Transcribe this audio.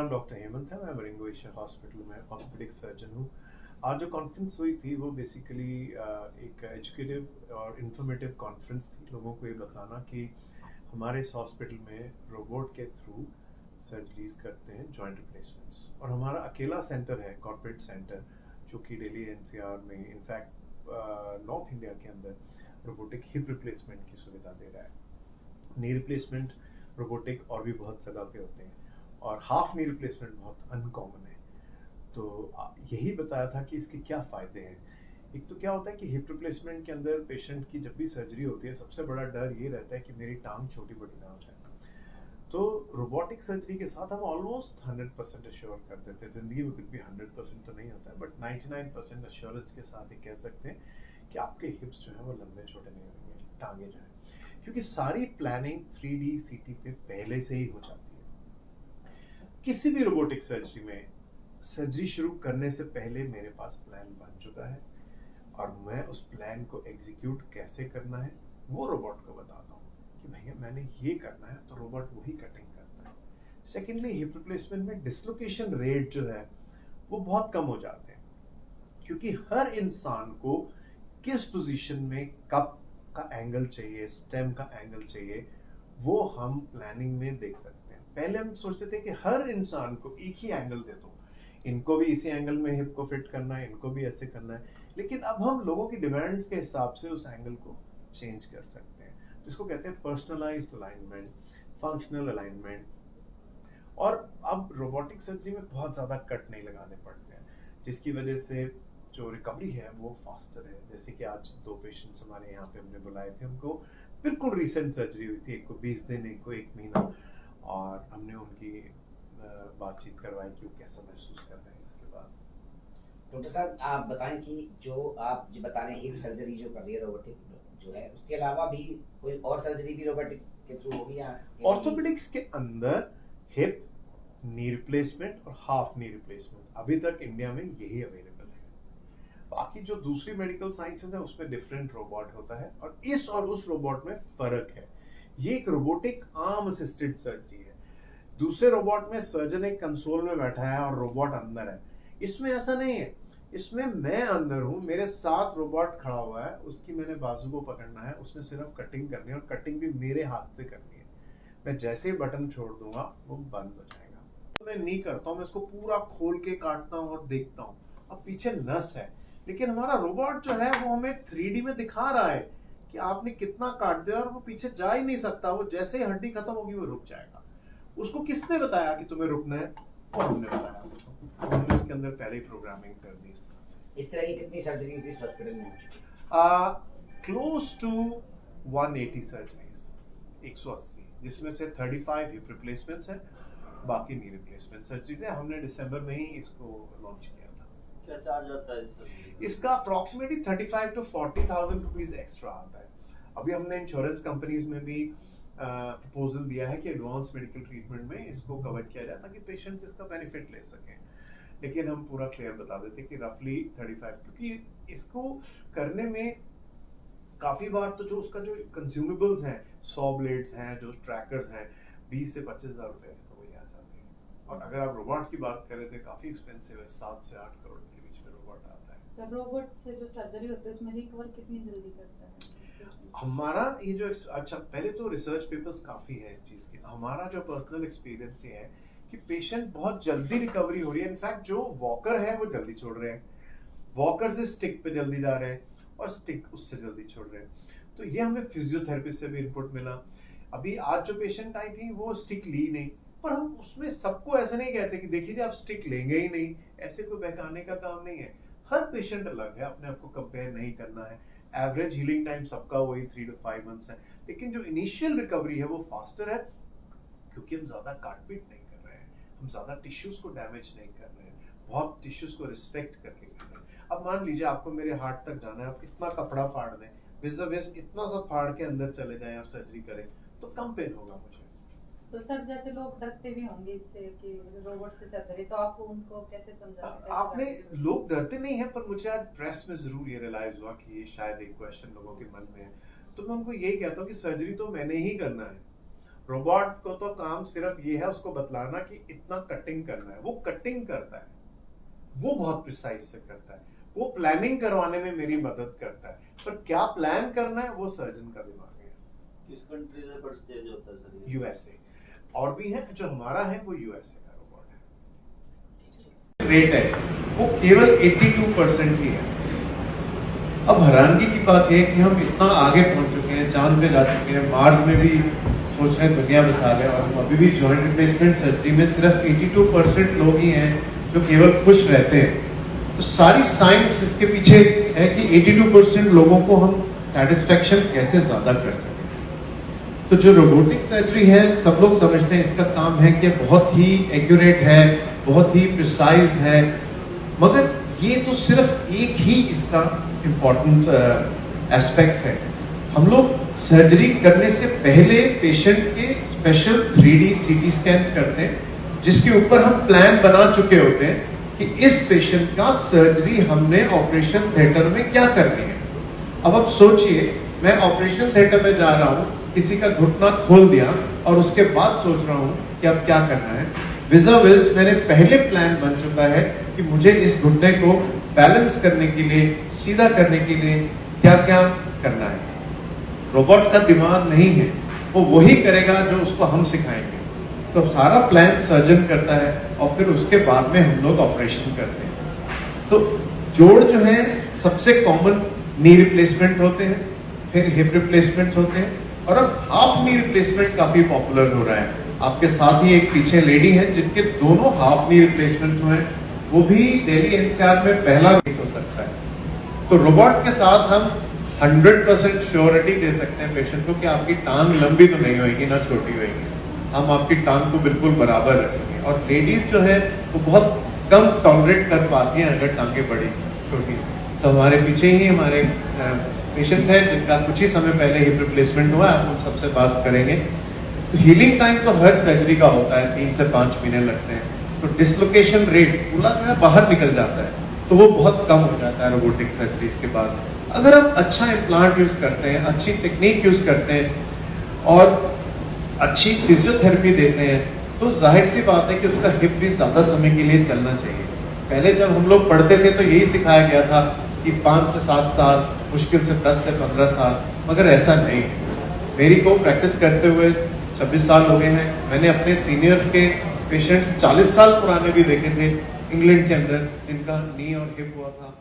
नाम डॉक्टर हेमंत है। मैं वरिंगो एशिया हॉस्पिटल में ऑर्थोपेडिक सर्जन हूँ। आज जो कॉन्फ्रेंस हुई थी वो बेसिकली एक एजुकेटिव और इंफॉर्मेटिव कॉन्फ्रेंस थी। लोगों को ये बताना कि हमारे इस हॉस्पिटल में रोबोट के थ्रू सर्जरीज करते हैं जॉइंट रिप्लेसमेंट्स, और हमारा अकेला सेंटर है कॉर्पोरेट सेंटर जो कि दिल्ली एनसीआर में, इनफैक्ट नॉर्थ इंडिया के अंदर रोबोटिक हिप रिप्लेसमेंट की सुविधा दे रहा है। नी रिप्लेसमेंट रोबोटिक और भी बहुत जगह पे होते हैं, और हाफ नी रिप्लेसमेंट बहुत अनकॉमन है। तो यही बताया था कि इसके क्या फ़ायदे हैं। एक तो क्या होता है कि हिप रिप्लेसमेंट के अंदर पेशेंट की जब भी सर्जरी होती है, सबसे बड़ा डर ये रहता है कि मेरी टांग छोटी बड़ी ना हो जाए। तो रोबोटिक सर्जरी के साथ हम ऑलमोस्ट 100% अश्योर कर देते हैं। ज़िंदगी में कुछ भी 100% तो नहीं होता है, बट 99% अश्योरेंस के साथ ही कह सकते हैं कि आपके हिप्स जो है वो लंबे छोटे नहीं होंगे, टांगे जो है, क्योंकि सारी प्लानिंग 3D CT पे पहले से ही हो जाती है। किसी भी रोबोटिक सर्जरी में सर्जरी शुरू करने से पहले मेरे पास प्लान बन चुका है, और मैं उस प्लान को एग्जीक्यूट कैसे करना है वो रोबोट को बताता हूँ कि भैया मैंने ये करना है, तो रोबोट वही कटिंग करता है। सेकेंडली, हिप रिप्लेसमेंट में डिसलोकेशन रेट जो है वो बहुत कम हो जाते हैं, क्योंकि हर इंसान को किस पोजीशन में कब का एंगल चाहिए, स्टेम का एंगल चाहिए, वो हम प्लानिंग में देख सकते हैं। पहले हम सोचते थे कि हर इंसान को एक ही एंगल दे दो, इनको भी इसी एंगल में हिप को फिट करना है, इनको भी ऐसे करना है, लेकिन अब हम लोगों की डिमांड्स के हिसाब से उस एंगल को चेंज कर सकते हैं। तो इसको कहते हैं पर्सनलाइज्ड अलाइनमेंट, फंक्शनल अलाइनमेंट। और अब रोबोटिक सर्जरी में बहुत ज़्यादा कट नहीं लगाने पड़ते हैं, जिसकी वजह से जो रिकवरी है वो फास्टर है। जैसे कि आज 2 पेशेंट्स हमारे यहाँ पे हमने बुलाए थे, हमको बिल्कुल रिसेंट सर्जरी हुई थी, एक को 20 दिन, एक को 1 महीना, और हमने उनकी बातचीत करवाई कि वो कैसा महसूस कर रहे हैं इसके बाद। डॉक्टर साहब, आप बताएं कि जो आप जो बता रहे हैं हिप सर्जरी जो कर रही है रोबोटिक जो है, उसके अलावा भी कोई और सर्जरी भी रोबोटिक के थ्रू होगी या ऑर्थोपेडिक्स के अंदर हिप, नी रिप्लेसमेंट और हाफ नी रिप्लेसमेंट अभी तक इंडिया में यही अवेलेबल है। बाकी जो दूसरी मेडिकल साइंसेज है उसमें डिफरेंट रोबोट होता है, और इस और उस रोबोट में फर्क है। ये एक रोबोटिक आर्म असिस्टेड सर्जरी है। दूसरे रोबोट में सर्जन एक कंसोल में बैठा है और रोबोट अंदर है। इसमें ऐसा नहीं है। इसमें मैं अंदर हूँ, मेरे साथ रोबोट खड़ा हुआ है, उसकी मैंने बाजू को पकड़ना है, उसने सिर्फ कटिंग करनी है, और कटिंग भी मेरे हाथ से करनी है। मैं जैसे ही बटन छोड़ दूंगा वो बंद हो जाएगा। तो मैं नहीं करता हूँ, मैं इसको पूरा खोल के काटता हूँ और देखता हूँ। अब पीछे नस है, लेकिन हमारा रोबोट जो है वो हमें 3D में दिखा रहा है कि आपने कितना काट दिया, और वो पीछे जा ही नहीं सकता। वो जैसे ही हड्डी खत्म होगी वो रुक जाएगा। उसको किसने बताया कि तुम्हें रुकना है? और हमने बताया उसको, हमने उसके अंदर पहले ही प्रोग्रामिंग कर दी इस तरह से। इस तरह की कितनी सर्जरीज इस हॉस्पिटल में हो चुकी है? क्लोज टू 180 सर्जरीज, 180, जिसमें से 35 हिप रिप्लेसमेंट्स हैं, बाकी नी रिप्लेसमेंट सर्जरीज है। हमने दिसंबर में ही इसको लॉन्च किया था। क्या चार्ज आता है इस सर्जरी? इसका अप्रोक्सीमेटली 35 to 40,000 रुपीज एक्स्ट्रा आता है। अभी हमने इंश्योरेंस कंपनीज में भी प्रपोजल दिया है कि एडवांस मेडिकल ट्रीटमेंट में इसको कवर किया जाए, ताकि पेशेंट्स इसका बेनिफिट ले सकें। लेकिन हम पूरा क्लियर बता देते कि रफली 35, क्योंकि इसको करने में काफ़ी बार तो जो उसका जो कंज्यूमेबल्स हैं, 100 ब्लेड्स हैं, जो ट्रैकर्स हैं, 20 से 25,000 रुपये तो वही आ जाते हैं। और अगर आप रोबोट की बात करें तो काफ़ी एक्सपेंसिव है, 7 से 8 करोड़ के बीच में रोबोट आता है। तो रोबोट से जो सर्जरी होती है उसमें रिकवर कितनी जल्दी करता है? हमारा ये जो अच्छा, पहले तो रिसर्च पेपर्स काफ़ी है इस चीज़ के। हमारा जो पर्सनल एक्सपीरियंस ये है कि पेशेंट बहुत जल्दी रिकवरी हो रही है। इनफैक्ट जो वॉकर है वो जल्दी छोड़ रहे हैं, वॉकर से स्टिक पे जल्दी जा रहे हैं, और स्टिक उससे जल्दी छोड़ रहे हैं। तो ये हमें फिजियोथेरेपिस्ट से भी इनपुट मिला। अभी आज जो पेशेंट आई थी वो स्टिक ली नहीं, पर हम उसमें सबको ऐसे नहीं कहते कि देखिए आप स्टिक लेंगे ही नहीं, ऐसे कोई बहकाने का काम नहीं है। हर पेशेंट अलग है, अपने आप को कंपेयर नहीं करना है। एवरेज हीलिंग टाइम सबका वही 3 to 5 मंथ्स है, लेकिन जो इनिशियल रिकवरी है वो फास्टर है, क्योंकि हम ज्यादा काटपीट नहीं कर रहे हैं, हम ज्यादा टिश्यूज को डैमेज नहीं कर रहे हैं, बहुत टिश्यूज को रिस्पेक्ट करके कर रहे हैं। अब मान लीजिए आपको मेरे हार्ट तक जाना है, आप इतना कपड़ा फाड़ दें, विज़ इतना सा फाड़ के अंदर चले जाएं और सर्जरी करें, तो कम पेन होगा मुझे। तो सर, जैसे लोग डरते भी होंगे इससे कि रोबोट से सर्जरी, तो आप उनको कैसे समझाते हैं? आपने लोग डरते नहीं हैं, पर मुझे आज प्रेस में जरूर ये रियलाइज हुआ कि ये शायद एक क्वेश्चन लोगों के मन में है। तो मैं उनको यही कहता हूँ कि सर्जरी तो मैंने ही करना है, रोबोट को तो काम सिर्फ ये है उसको बतलाना कि इतना कटिंग करना है, वो कटिंग करता है, वो बहुत प्रिसाइज से करता है, वो प्लानिंग करवाने में मेरी मदद करता है, पर क्या प्लान करना है वो सर्जन का दिमाग है। किस कंट्री से फर्स्ट स्टेज होता है सर ये? यूएसए, और भी है, जो हमारा है वो यूएसए का रोबोट है। रेट है वो केवल 82% ही है। अब हैरानगी की बात यह है कि हम इतना आगे पहुंच चुके हैं, चांद पे जा चुके हैं, मार्स में भी सोच रहे हैं दुनिया बसा लें, और हम अभी भी जॉइंट रिप्लेसमेंट सर्जरी में सिर्फ 82% लोग ही हैं जो केवल खुश रहते हैं। तो सारी साइंस इसके पीछे है कि 82% लोगों को हम सेटिस्फेक्शन कैसे ज्यादा कर सकें। तो जो रोबोटिक सर्जरी है, सब लोग समझते हैं इसका काम है कि बहुत ही एक्यूरेट है, बहुत ही प्रिसाइज है, मगर ये तो सिर्फ एक ही इसका इम्पोर्टेंट एस्पेक्ट है। हम लोग सर्जरी करने से पहले पेशेंट के स्पेशल 3D CT स्कैन करते हैं, जिसके ऊपर हम प्लान बना चुके होते हैं कि इस पेशेंट का सर्जरी हमने ऑपरेशन थिएटर में क्या करनी है। अब आप सोचिए, मैं ऑपरेशन थिएटर में जा रहा हूँ, किसी का घुटना खोल दिया और उसके बाद सोच रहा हूँ कि अब क्या करना है। विज़ मैंने पहले प्लान बन चुका है कि मुझे इस घुटने को बैलेंस करने के लिए, सीधा करने के लिए क्या क्या करना है। रोबोट का दिमाग नहीं है, वो वही करेगा जो उसको हम सिखाएंगे। तो सारा प्लान सर्जन करता है और फिर उसके बाद में हम लोग ऑपरेशन करते हैं। तो जोड़ जो है सबसे कॉमन नी रिप्लेसमेंट होते हैं, फिर हिप रिप्लेसमेंट होते हैं, और अब हाफ नी रिप्लेसमेंट काफी पॉपुलर हो रहा है। आपके साथ ही एक पीछे लेडी है जिनके दोनों हाफ नी रिप्लेसमेंट जो है वो भी दिल्ली एनसीआर में पहला केस हो सकता है। तो रोबोट के साथ हम 100% श्योरिटी दे सकते हैं पेशेंट को कि आपकी टांग लंबी तो नहीं होगी ना छोटी होगी, हम आपकी टांग को बिल्कुल बराबर रखेंगे। और लेडीज जो है वो बहुत कम टॉलरेट कर पाती हैं अगर टांगे बड़ी छोटी। तो हमारे पीछे ही हमारे पेशेंट है जिनका कुछ ही समय पहले हिप रिप्लेसमेंट हुआ, आप उन सबसे बात करेंगे। तो हीलिंग टाइम तो हर सर्जरी का होता है, 3 से 5 महीने लगते हैं। तो डिसलोकेशन रेट पूरा जो है बाहर निकल जाता है, तो वो बहुत कम हो जाता है रोबोटिक सर्जरीज के बाद। अगर हम अच्छा इम्प्लांट यूज करते हैं, अच्छी टेक्निक यूज करते हैं और अच्छी फिजियोथेरेपी देते हैं, तो जाहिर सी बात है कि उसका हिप भी ज्यादा समय के लिए चलना चाहिए। पहले जब हम लोग पढ़ते थे तो यही सिखाया गया था कि 5 से 7 साल, मुश्किल से 10 से 15 साल, मगर ऐसा नहीं। मेरी को प्रैक्टिस करते हुए 26 साल हो गए हैं। मैंने अपने सीनियर्स के पेशेंट्स 40 साल पुराने भी देखे थे इंग्लैंड के अंदर, जिनका नी और हिप हुआ था।